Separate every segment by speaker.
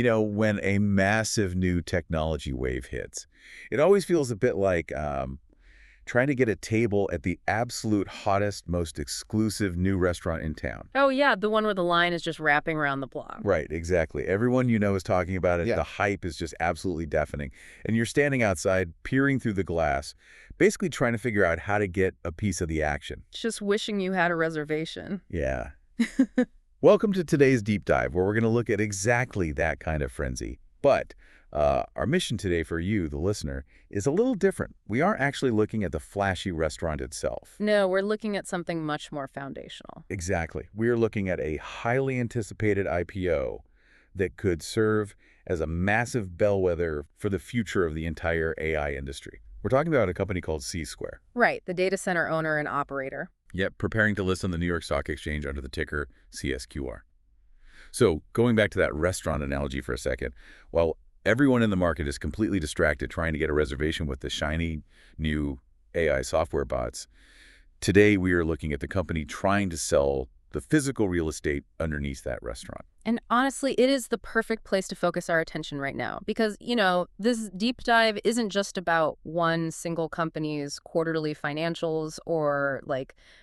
Speaker 1: When a massive new technology wave hits, it always feels a bit like trying to get a table at the absolute hottest, most exclusive new restaurant in town.
Speaker 2: Oh, yeah, the one where the line is just wrapping around the block.
Speaker 1: Right, exactly. Everyone you know is talking about it.
Speaker 3: Yeah.
Speaker 1: The hype is just absolutely deafening. And you're standing outside, peering through the glass, basically trying to figure out how to get a piece of the action.
Speaker 2: Just wishing you had a reservation.
Speaker 1: Yeah. Welcome to today's deep dive, where we're going to look at exactly that kind of frenzy. But our mission today for you, the listener, is a little different. We aren't actually looking at the flashy restaurant itself.
Speaker 2: No, we're looking at something much more foundational.
Speaker 1: Exactly. We are looking at a highly anticipated IPO that could serve as a massive bellwether for the future of the entire AI industry. We're talking about a company called Csquare.
Speaker 2: Right, the data center owner and operator.
Speaker 1: Yep, preparing to list on the New York Stock Exchange under the ticker CSQR. So going back to that restaurant analogy for a second, while everyone in the market is completely distracted trying to get a reservation with the shiny new AI software bots, today we are looking at the company trying to sell the physical real estate underneath that restaurant.
Speaker 2: And honestly, it is the perfect place to focus our attention right now because, this deep dive isn't just about one single company's quarterly financials or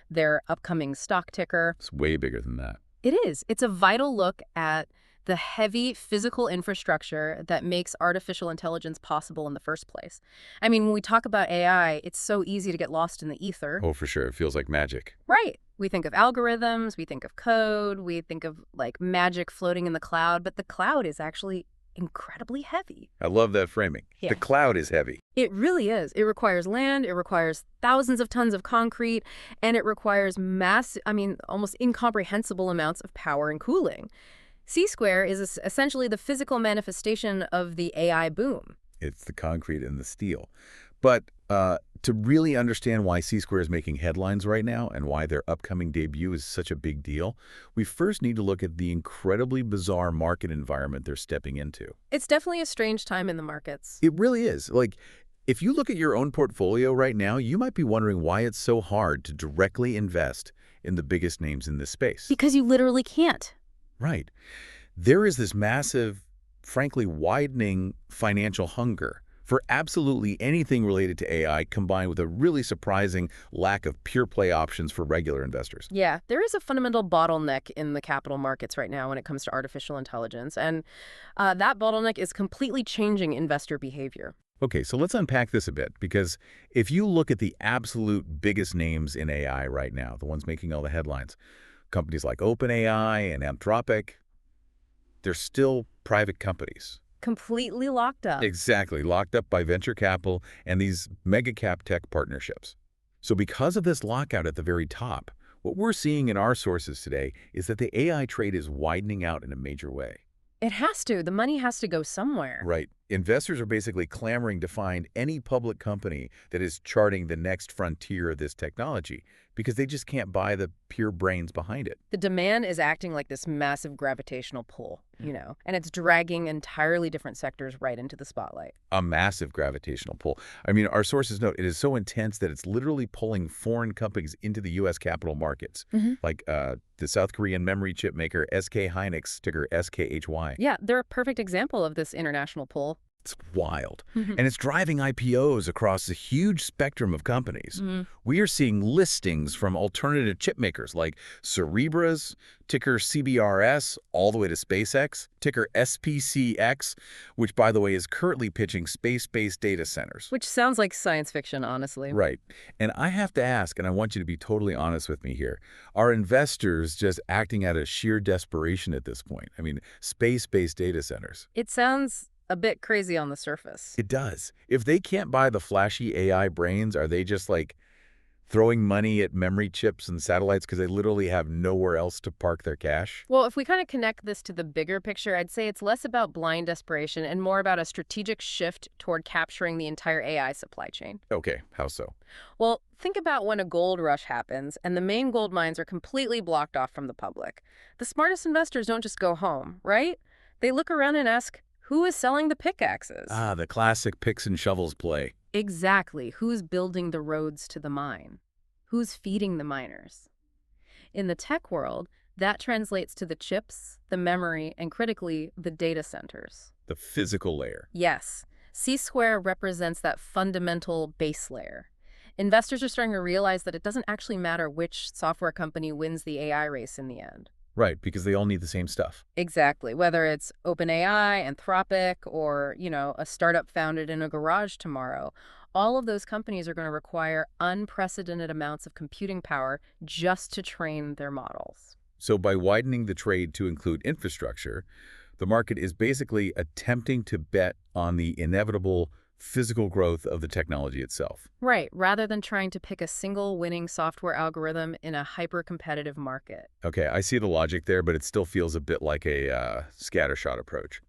Speaker 2: their upcoming stock ticker.
Speaker 1: It's way bigger than that.
Speaker 2: It is. It's a vital look at the heavy physical infrastructure that makes artificial intelligence possible in the first place. I mean, when we talk about AI, it's so easy to get lost in the ether.
Speaker 1: Oh, for sure. It feels like magic.
Speaker 2: Right. We think of algorithms, we think of code, we think of magic floating in the cloud, but the cloud is actually incredibly heavy.
Speaker 1: I love that framing.
Speaker 2: Yeah.
Speaker 1: The cloud is heavy.
Speaker 2: It really is. It requires land, it requires thousands of tons of concrete, and it requires almost incomprehensible amounts of power and cooling. Csquare is essentially the physical manifestation of the AI boom.
Speaker 1: It's the concrete and the steel. But to really understand why Csquare is making headlines right now and why their upcoming debut is such a big deal, we first need to look at the incredibly bizarre market environment they're stepping into.
Speaker 2: It's definitely a strange time in the markets.
Speaker 1: It really is. If you look at your own portfolio right now, you might be wondering why it's so hard to directly invest in the biggest names in this space.
Speaker 2: Because you literally can't.
Speaker 1: Right. There is this massive, frankly, widening financial hunger for absolutely anything related to AI, combined with a really surprising lack of pure play options for regular investors.
Speaker 2: Yeah, there is a fundamental bottleneck in the capital markets right now when it comes to artificial intelligence, and that bottleneck is completely changing investor behavior.
Speaker 1: Okay, so let's unpack this a bit, because if you look at the absolute biggest names in AI right now, the ones making all the headlines, companies like OpenAI and Anthropic, they're still private companies.
Speaker 2: Completely locked up.
Speaker 1: Exactly, locked up by venture capital and these mega cap tech partnerships. So because of this lockout at the very top, what we're seeing in our sources today is that the AI trade is widening out in a major way.
Speaker 2: It has to. The money has to go somewhere.
Speaker 1: Right. Investors are basically clamoring to find any public company that is charting the next frontier of this technology because they just can't buy the pure brains behind it.
Speaker 2: The demand is acting like this massive gravitational pull, and it's dragging entirely different sectors right into the spotlight.
Speaker 1: A massive gravitational pull. I mean, our sources note it is so intense that it's literally pulling foreign companies into the U.S. capital markets, like the South Korean memory chip maker SK Hynix, ticker SKHY.
Speaker 2: Yeah, they're a perfect example of this international pull.
Speaker 1: It's wild. And it's driving IPOs across a huge spectrum of companies. We are seeing listings from alternative chip makers like Cerebra's, ticker CBRS, all the way to SpaceX, ticker SPCX, which, by the way, is currently pitching space-based data centers.
Speaker 2: Which sounds like science fiction, honestly.
Speaker 1: Right. And I have to ask, and I want you to be totally honest with me here, are investors just acting out of sheer desperation at this point? I mean, space-based data centers.
Speaker 2: It sounds a bit crazy on the surface.
Speaker 1: It does. If they can't buy the flashy AI brains, are they just throwing money at memory chips and satellites because they literally have nowhere else to park their cash?
Speaker 2: Well, if we kind of connect this to the bigger picture, I'd say it's less about blind desperation and more about a strategic shift toward capturing the entire AI supply chain.
Speaker 1: Okay, how so?
Speaker 2: Well, think about when a gold rush happens and the main gold mines are completely blocked off from the public. The smartest investors don't just go home, right? They look around and ask, who is selling the pickaxes?
Speaker 1: Ah, the classic picks and shovels play.
Speaker 2: Exactly. Who's building the roads to the mine? Who's feeding the miners? In the tech world, That translates to the chips, the memory, and critically, the data centers.
Speaker 1: The physical layer.
Speaker 2: Yes, C-Square represents that fundamental base layer. Investors are starting to realize that it doesn't actually matter which software company wins the AI race in the end.
Speaker 1: Right, because they all need the same stuff.
Speaker 2: Exactly. Whether it's OpenAI, Anthropic, or, a startup founded in a garage tomorrow, all of those companies are going to require unprecedented amounts of computing power just to train their models.
Speaker 1: So by widening the trade to include infrastructure, the market is basically attempting to bet on the inevitable physical growth of the technology itself.
Speaker 2: Right, rather than trying to pick a single winning software algorithm in a hyper-competitive market.
Speaker 1: Okay, I see the logic there, but it still feels a bit like a scattershot approach.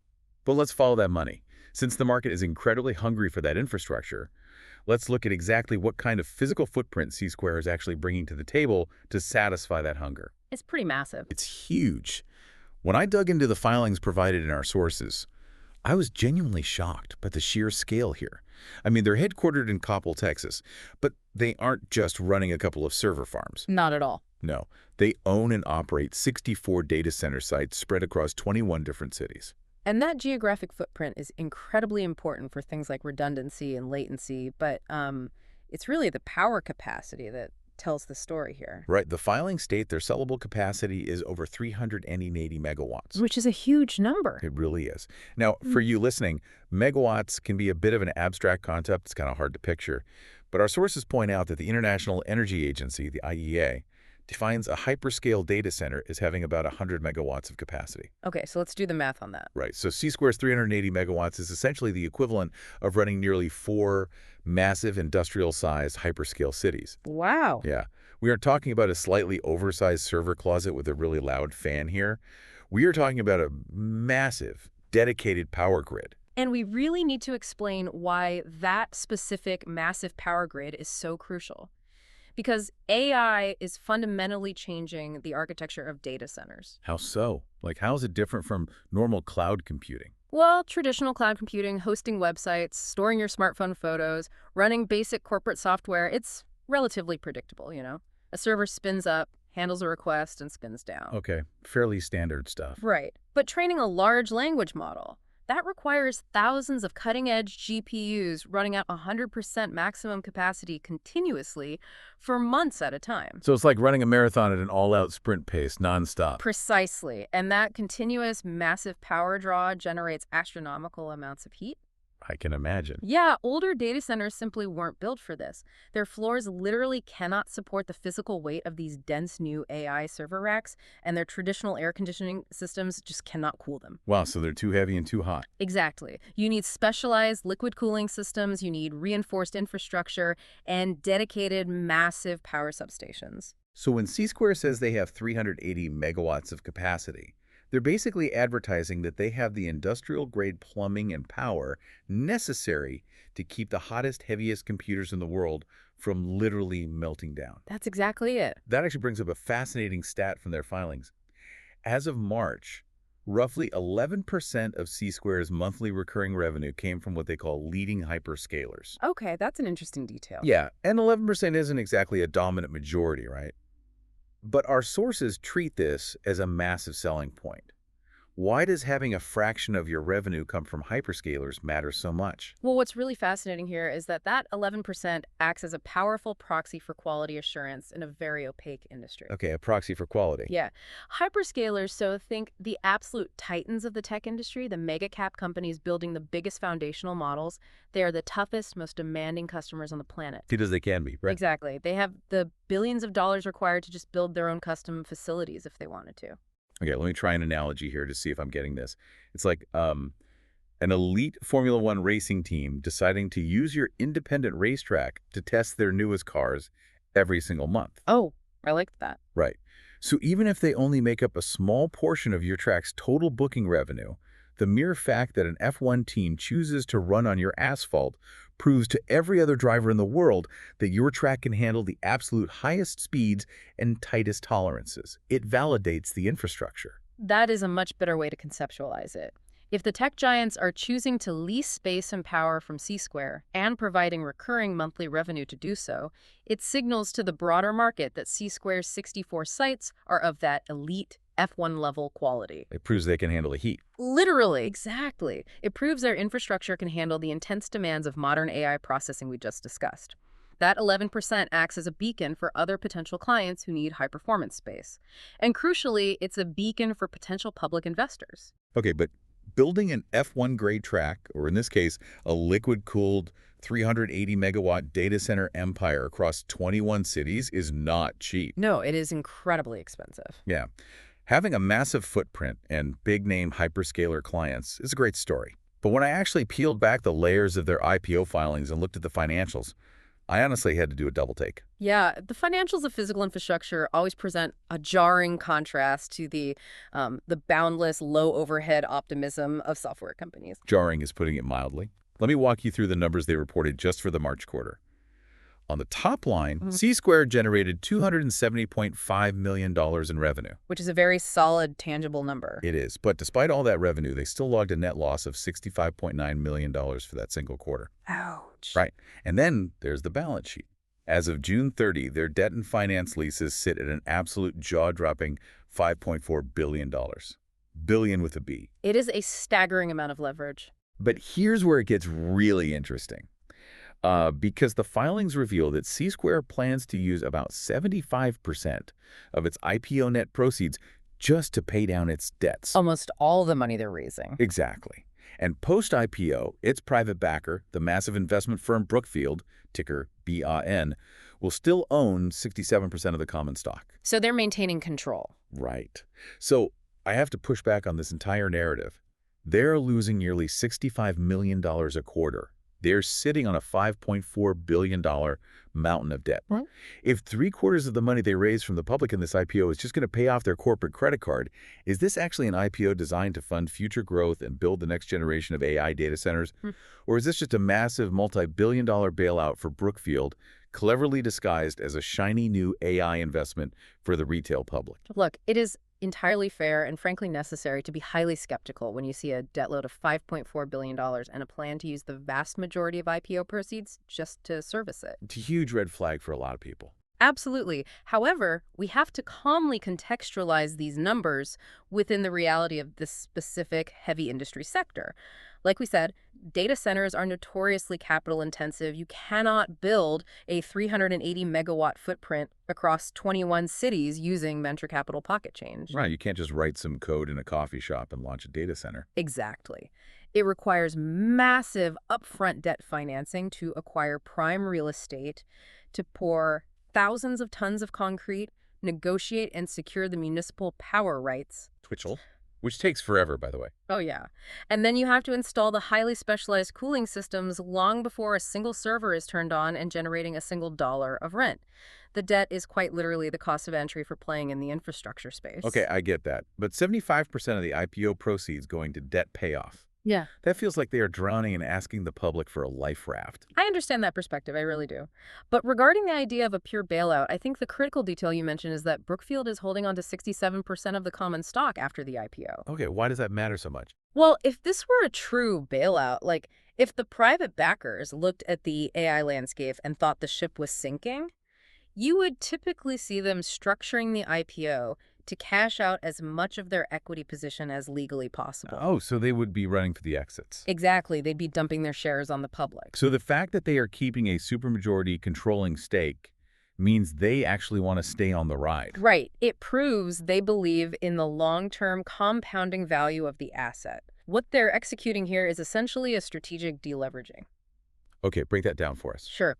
Speaker 1: But let's follow that money. Since the market is incredibly hungry for that infrastructure, let's look at exactly what kind of physical footprint Csquare is actually bringing to the table to satisfy that hunger.
Speaker 2: It's pretty massive.
Speaker 1: It's huge. When I dug into the filings provided in our sources, I was genuinely shocked by the sheer scale here. I mean, they're headquartered in Coppell, Texas, but they aren't just running a couple of server farms.
Speaker 2: Not at all.
Speaker 1: No, they own and operate 64 data center sites spread across 21 different cities.
Speaker 2: And that geographic footprint is incredibly important for things like redundancy and latency, but it's really the power capacity that tells the story here.
Speaker 1: Right, the filings state their sellable capacity is over 380 megawatts.
Speaker 2: Which is a huge number.
Speaker 1: It really is. Now, for you listening, megawatts can be a bit of an abstract concept. It's kind of hard to picture. But our sources point out that the International Energy Agency, the IEA, defines a hyperscale data center as having about 100 megawatts of capacity.
Speaker 2: Okay, so let's do the math on that.
Speaker 1: Right, so Csquare's 380 megawatts is essentially the equivalent of running nearly 4 massive industrial-sized hyperscale cities.
Speaker 2: Wow.
Speaker 1: Yeah, we aren't talking about a slightly oversized server closet with a really loud fan here. We are talking about a massive, dedicated power grid.
Speaker 2: And we really need to explain why that specific massive power grid is so crucial. Because AI is fundamentally changing the architecture of data centers.
Speaker 1: How so? Like, how is it different from normal cloud computing?
Speaker 2: Well, traditional cloud computing, hosting websites, storing your smartphone photos, running basic corporate software, it's relatively predictable, A server spins up, handles a request, and spins down.
Speaker 1: Okay, fairly standard stuff.
Speaker 2: Right. But training a large language model, that requires thousands of cutting-edge GPUs running at 100% maximum capacity continuously for months at a time.
Speaker 1: So it's like running a marathon at an all-out sprint pace, nonstop.
Speaker 2: Precisely. And that continuous massive power draw generates astronomical amounts of heat.
Speaker 1: I can imagine.
Speaker 2: Yeah, older data centers simply weren't built for this. Their floors literally cannot support the physical weight of these dense new AI server racks, and their traditional air conditioning systems just cannot cool them.
Speaker 1: Wow, so they're too heavy and too hot.
Speaker 2: Exactly. You need specialized liquid cooling systems, you need reinforced infrastructure, and dedicated massive power substations.
Speaker 1: So when Csquare says they have 380 megawatts of capacity, they're basically advertising that they have the industrial-grade plumbing and power necessary to keep the hottest, heaviest computers in the world from literally melting down.
Speaker 2: That's exactly it.
Speaker 1: That actually brings up a fascinating stat from their filings. As of March, roughly 11% of Csquare's monthly recurring revenue came from what they call leading hyperscalers.
Speaker 2: Okay, that's an interesting detail.
Speaker 1: Yeah, and 11% isn't exactly a dominant majority, right? But our sources treat this as a massive selling point. Why does having a fraction of your revenue come from hyperscalers matter so much?
Speaker 2: Well, what's really fascinating here is that 11% acts as a powerful proxy for quality assurance in a very opaque industry.
Speaker 1: Okay, a proxy for quality.
Speaker 2: Yeah. Hyperscalers, so think the absolute titans of the tech industry, the mega cap companies building the biggest foundational models. They are the toughest, most demanding customers on the planet.
Speaker 1: Good as they can be, right?
Speaker 2: Exactly. They have the billions of dollars required to just build their own custom facilities if they wanted to.
Speaker 1: Okay, let me try an analogy here to see if I'm getting this. It's like an elite Formula One racing team deciding to use your independent racetrack to test their newest cars every single month.
Speaker 2: Oh, I liked that.
Speaker 1: Right. So even if they only make up a small portion of your track's total booking revenue, the mere fact that an F1 team chooses to run on your asphalt proves to every other driver in the world that your track can handle the absolute highest speeds and tightest tolerances. It validates the infrastructure.
Speaker 2: That is a much better way to conceptualize it. If the tech giants are choosing to lease space and power from Csquare and providing recurring monthly revenue to do so, it signals to the broader market that Csquare's 64 sites are of that elite F1 level quality.
Speaker 1: It proves they can handle the heat.
Speaker 2: Literally, exactly. It proves their infrastructure can handle the intense demands of modern AI processing we just discussed. That 11% acts as a beacon for other potential clients who need high-performance space. And crucially, it's a beacon for potential public investors.
Speaker 1: Okay, but building an F1 grade track, or in this case, a liquid-cooled 380-megawatt data center empire across 21 cities is not cheap.
Speaker 2: No, it is incredibly expensive.
Speaker 1: Yeah. Having a massive footprint and big-name hyperscaler clients is a great story. But when I actually peeled back the layers of their IPO filings and looked at the financials, I honestly had to do a double take.
Speaker 2: Yeah, the financials of physical infrastructure always present a jarring contrast to the boundless, low-overhead optimism of software companies.
Speaker 1: Jarring is putting it mildly. Let me walk you through the numbers they reported just for the March quarter. On the top line, Csquare generated $270.5 million in revenue.
Speaker 2: Which is a very solid, tangible number.
Speaker 1: It is, but despite all that revenue, they still logged a net loss of $65.9 million for that single quarter.
Speaker 2: Ouch.
Speaker 1: Right. And then there's the balance sheet. As of June 30, their debt and finance leases sit at an absolute jaw-dropping $5.4 billion. Billion with a B.
Speaker 2: It is a staggering amount of leverage.
Speaker 1: But here's where it gets really interesting. Because the filings reveal that Csquare plans to use about 75% of its IPO net proceeds just to pay down its debts.
Speaker 2: Almost all the money they're raising.
Speaker 1: Exactly. And post-IPO, its private backer, the massive investment firm Brookfield, ticker BAN, will still own 67% of the common stock.
Speaker 2: So they're maintaining control.
Speaker 1: Right. So I have to push back on this entire narrative. They're losing nearly $65 million a quarter. They're sitting on a $5.4 billion mountain of debt.
Speaker 2: What?
Speaker 1: If 3/4 of the money they raised from the public in this IPO is just going to pay off their corporate credit card, is this actually an IPO designed to fund future growth and build the next generation of AI data centers? Or is this just a massive multi-billion-dollar bailout for Brookfield, cleverly disguised as a shiny new AI investment for the retail public?
Speaker 2: Look, it is entirely fair and frankly necessary to be highly skeptical when you see a debt load of $5.4 billion and a plan to use the vast majority of IPO proceeds just to service it.
Speaker 1: It's a huge red flag for a lot of people.
Speaker 2: Absolutely. However, we have to calmly contextualize these numbers within the reality of this specific heavy industry sector. Like we said, data centers are notoriously capital intensive. You cannot build a 380 megawatt footprint across 21 cities using venture capital pocket change.
Speaker 1: Right, you can't just write some code in a coffee shop and launch a data center.
Speaker 2: Exactly. It requires massive upfront debt financing to acquire prime real estate, to pour thousands of tons of concrete, negotiate and secure the municipal power rights.
Speaker 1: Twitchell. Which takes forever, by the way.
Speaker 2: Oh, yeah. And then you have to install the highly specialized cooling systems long before a single server is turned on and generating a single dollar of rent. The debt is quite literally the cost of entry for playing in the infrastructure space.
Speaker 1: Okay, I get that. But 75% of the IPO proceeds going to debt payoff.
Speaker 2: Yeah.
Speaker 1: That feels like they are drowning and asking the public for a life raft.
Speaker 2: I understand that perspective, I really do. But regarding the idea of a pure bailout, I think the critical detail you mentioned is that Brookfield is holding on to 67% of the common stock after the IPO.
Speaker 1: Okay, why does that matter so much?
Speaker 2: Well, if this were a true bailout, like if the private backers looked at the AI landscape and thought the ship was sinking, you would typically see them structuring the IPO to cash out as much of their equity position as legally possible.
Speaker 1: Oh, so they would be running for the exits.
Speaker 2: Exactly. They'd be dumping their shares on the public.
Speaker 1: So the fact that they are keeping a supermajority controlling stake means they actually want to stay on the ride.
Speaker 2: Right. It proves they believe in the long-term compounding value of the asset. What they're executing here is essentially a strategic deleveraging.
Speaker 1: Okay, break that down for us.
Speaker 2: Sure.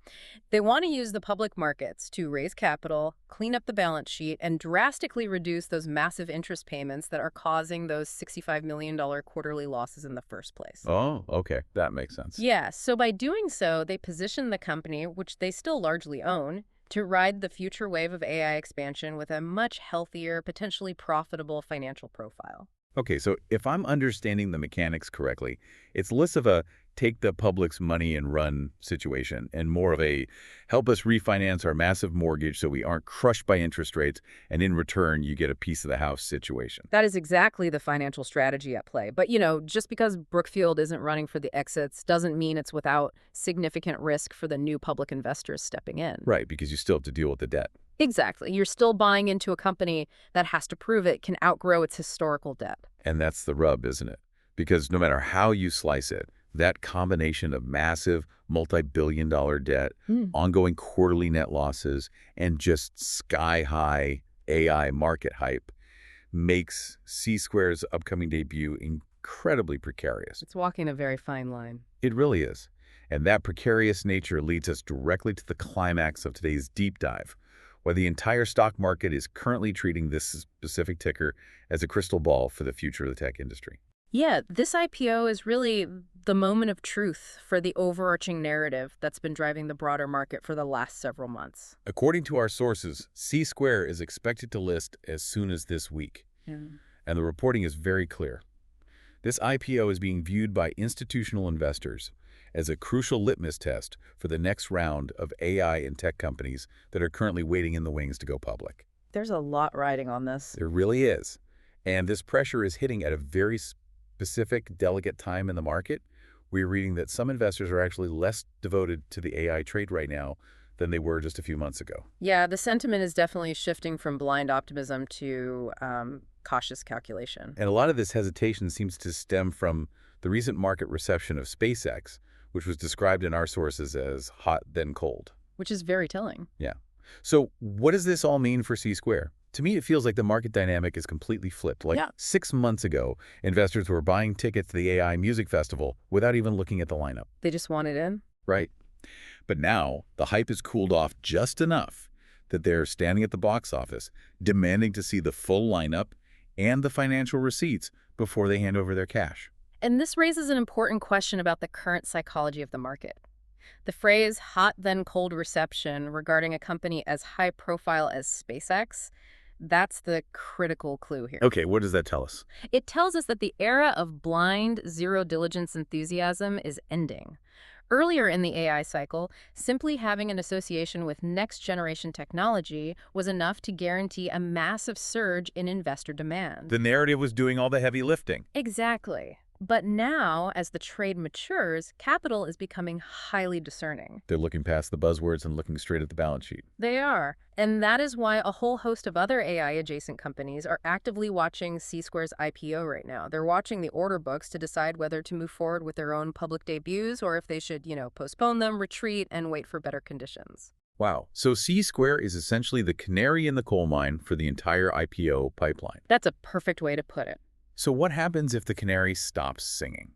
Speaker 2: They want to use the public markets to raise capital, clean up the balance sheet, and drastically reduce those massive interest payments that are causing those $65 million quarterly losses in the first place.
Speaker 1: Oh, okay. That makes sense.
Speaker 2: Yeah, so by doing so, they position the company, which they still largely own, to ride the future wave of AI expansion with a much healthier, potentially profitable financial profile.
Speaker 1: Okay, so if I'm understanding the mechanics correctly, it's less of a take the public's money and run situation and more of a help us refinance our massive mortgage so we aren't crushed by interest rates, and in return, you get a piece of the house situation.
Speaker 2: That is exactly the financial strategy at play. But, just because Brookfield isn't running for the exits doesn't mean it's without significant risk for the new public investors stepping in.
Speaker 1: Right, because you still have to deal with the debt.
Speaker 2: Exactly. You're still buying into a company that has to prove it can outgrow its historical debt.
Speaker 1: And that's the rub, isn't it? Because no matter how you slice it, that combination of massive, multi-billion-dollar debt, ongoing quarterly net losses, and just sky-high AI market hype makes Csquare's upcoming debut incredibly precarious.
Speaker 2: It's walking a very fine line.
Speaker 1: It really is. And that precarious nature leads us directly to the climax of today's deep dive, why the entire stock market is currently treating this specific ticker as a crystal ball for the future of the tech industry.
Speaker 2: Yeah, this IPO is really the moment of truth for the overarching narrative that's been driving the broader market for the last several months.
Speaker 1: According to our sources, Csquare is expected to list as soon as this week.
Speaker 2: Yeah.
Speaker 1: And the reporting is very clear. This IPO is being viewed by institutional investors as a crucial litmus test for the next round of AI and tech companies that are currently waiting in the wings to go public.
Speaker 2: There's a lot riding on this.
Speaker 1: There really is. And this pressure is hitting at a very specific, delicate time in the market. We're reading that some investors are actually less devoted to the AI trade right now than they were just a few months ago.
Speaker 2: Yeah, the sentiment is definitely shifting from blind optimism to cautious calculation.
Speaker 1: And a lot of this hesitation seems to stem from the recent market reception of SpaceX, which was described in our sources as hot then cold.
Speaker 2: Which is very telling.
Speaker 1: Yeah. So what does this all mean for Csquare? To me, it feels like the market dynamic is completely flipped. Like 6 months ago, investors were buying tickets to the AI Music Festival without even looking at the lineup.
Speaker 2: They just wanted in?
Speaker 1: Right. But now, the hype has cooled off just enough that they're standing at the box office, demanding to see the full lineup and the financial receipts before they hand over their cash.
Speaker 2: And this raises an important question about the current psychology of the market. The phrase hot then cold reception regarding a company as high profile as SpaceX, that's the critical clue here.
Speaker 1: Okay, what does that tell us?
Speaker 2: It tells us that the era of blind, zero diligence enthusiasm is ending. Earlier in the AI cycle, simply having an association with next-generation technology was enough to guarantee a massive surge in investor demand.
Speaker 1: The narrative was doing all the heavy lifting.
Speaker 2: Exactly. But now, as the trade matures, capital is becoming highly discerning.
Speaker 1: They're looking past the buzzwords and looking straight at the balance sheet.
Speaker 2: They are. And that is why a whole host of other AI-adjacent companies are actively watching Csquare's IPO right now. They're watching the order books to decide whether to move forward with their own public debuts or if they should, postpone them, retreat, and wait for better conditions.
Speaker 1: Wow. So Csquare is essentially the canary in the coal mine for the entire IPO pipeline.
Speaker 2: That's a perfect way to put it.
Speaker 1: So what happens if the canary stops singing?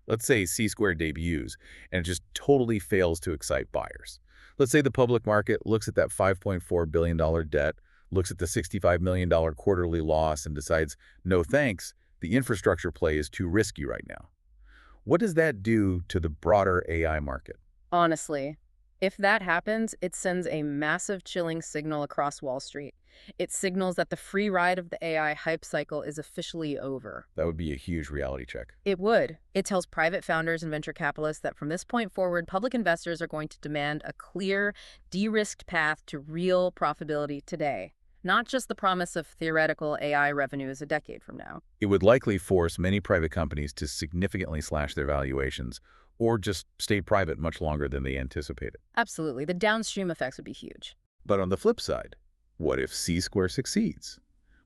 Speaker 1: Let's say Csquare debuts and it just totally fails to excite buyers. Let's say the public market looks at that $5.4 billion debt, looks at the $65 million quarterly loss and decides, no thanks, the infrastructure play is too risky right now. What does that do to the broader AI market?
Speaker 2: Honestly, if that happens, it sends a massive chilling signal across Wall Street. It signals that the free ride of the AI hype cycle is officially over.
Speaker 1: That would be a huge reality check.
Speaker 2: It would. It tells private founders and venture capitalists that from this point forward, public investors are going to demand a clear, de-risked path to real profitability today, not just the promise of theoretical AI revenues a decade from now.
Speaker 1: It would likely force many private companies to significantly slash their valuations or just stay private much longer than they anticipated.
Speaker 2: Absolutely. The downstream effects would be huge.
Speaker 1: But on the flip side, what if Csquare succeeds?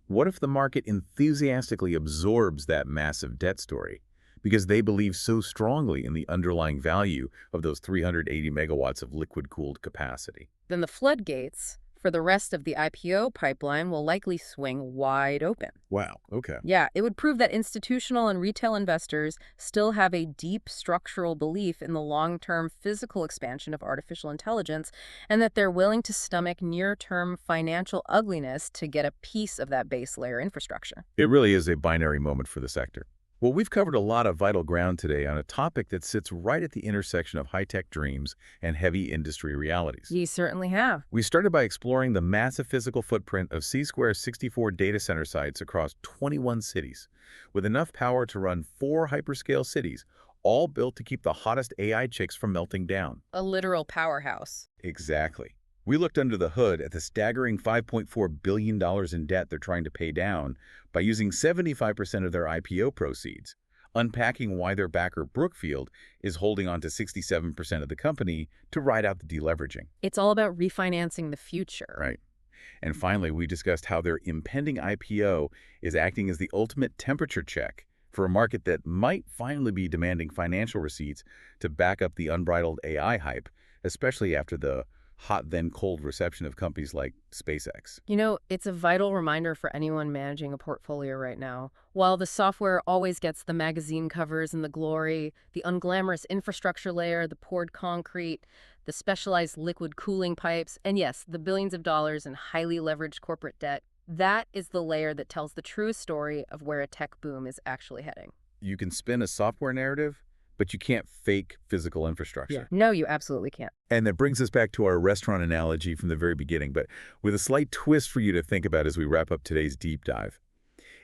Speaker 1: What if the market enthusiastically absorbs that massive debt story because they believe so strongly in the underlying value of those 380 megawatts of liquid-cooled capacity?
Speaker 2: Then the floodgates for the rest of the IPO pipeline will likely swing wide open.
Speaker 1: Wow, okay.
Speaker 2: Yeah, it would prove that institutional and retail investors still have a deep structural belief in the long-term physical expansion of artificial intelligence and that they're willing to stomach near-term financial ugliness to get a piece of that base layer infrastructure.
Speaker 1: It really is a binary moment for the sector. Well, we've covered a lot of vital ground today on a topic that sits right at the intersection of high-tech dreams and heavy industry realities.
Speaker 2: You certainly have.
Speaker 1: We started by exploring the massive physical footprint of Csquare's 64 data center sites across 21 cities, with enough power to run 4 hyperscale cities, all built to keep the hottest AI chicks from melting down.
Speaker 2: A literal powerhouse.
Speaker 1: Exactly. We looked under the hood at the staggering $5.4 billion in debt they're trying to pay down by using 75% of their IPO proceeds, unpacking why their backer Brookfield is holding on to 67% of the company to ride out the deleveraging.
Speaker 2: It's all about refinancing the future.
Speaker 1: Right. And finally, we discussed how their impending IPO is acting as the ultimate temperature check for a market that might finally be demanding financial receipts to back up the unbridled AI hype, especially after the hot then cold reception of companies like SpaceX.
Speaker 2: You know, it's a vital reminder for anyone managing a portfolio right now. While the software always gets the magazine covers and the glory, the unglamorous infrastructure layer, the poured concrete, the specialized liquid cooling pipes, and yes, the billions of dollars in highly leveraged corporate debt, that is the layer that tells the true story of where a tech boom is actually heading.
Speaker 1: You can spin a software narrative, but you can't fake physical infrastructure.
Speaker 2: No, you absolutely can't.
Speaker 1: And that brings us back to our restaurant analogy from the very beginning, but with a slight twist for you to think about as we wrap up today's deep dive.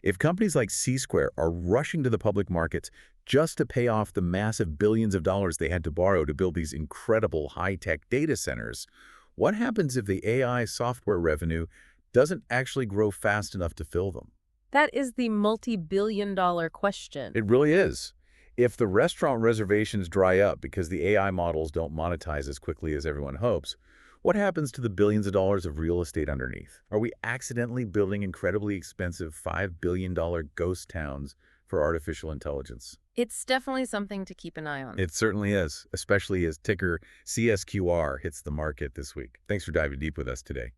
Speaker 1: If companies like Csquare are rushing to the public markets just to pay off the massive billions of dollars they had to borrow to build these incredible high-tech data centers, what happens if the AI software revenue doesn't actually grow fast enough to fill them?
Speaker 2: That is the multi-billion-dollar question.
Speaker 1: It really is. If the restaurant reservations dry up because the AI models don't monetize as quickly as everyone hopes, what happens to the billions of dollars of real estate underneath? Are we accidentally building incredibly expensive $5 billion ghost towns for artificial intelligence?
Speaker 2: It's definitely something to keep an eye on.
Speaker 1: It certainly is, especially as ticker CSQR hits the market this week. Thanks for diving deep with us today.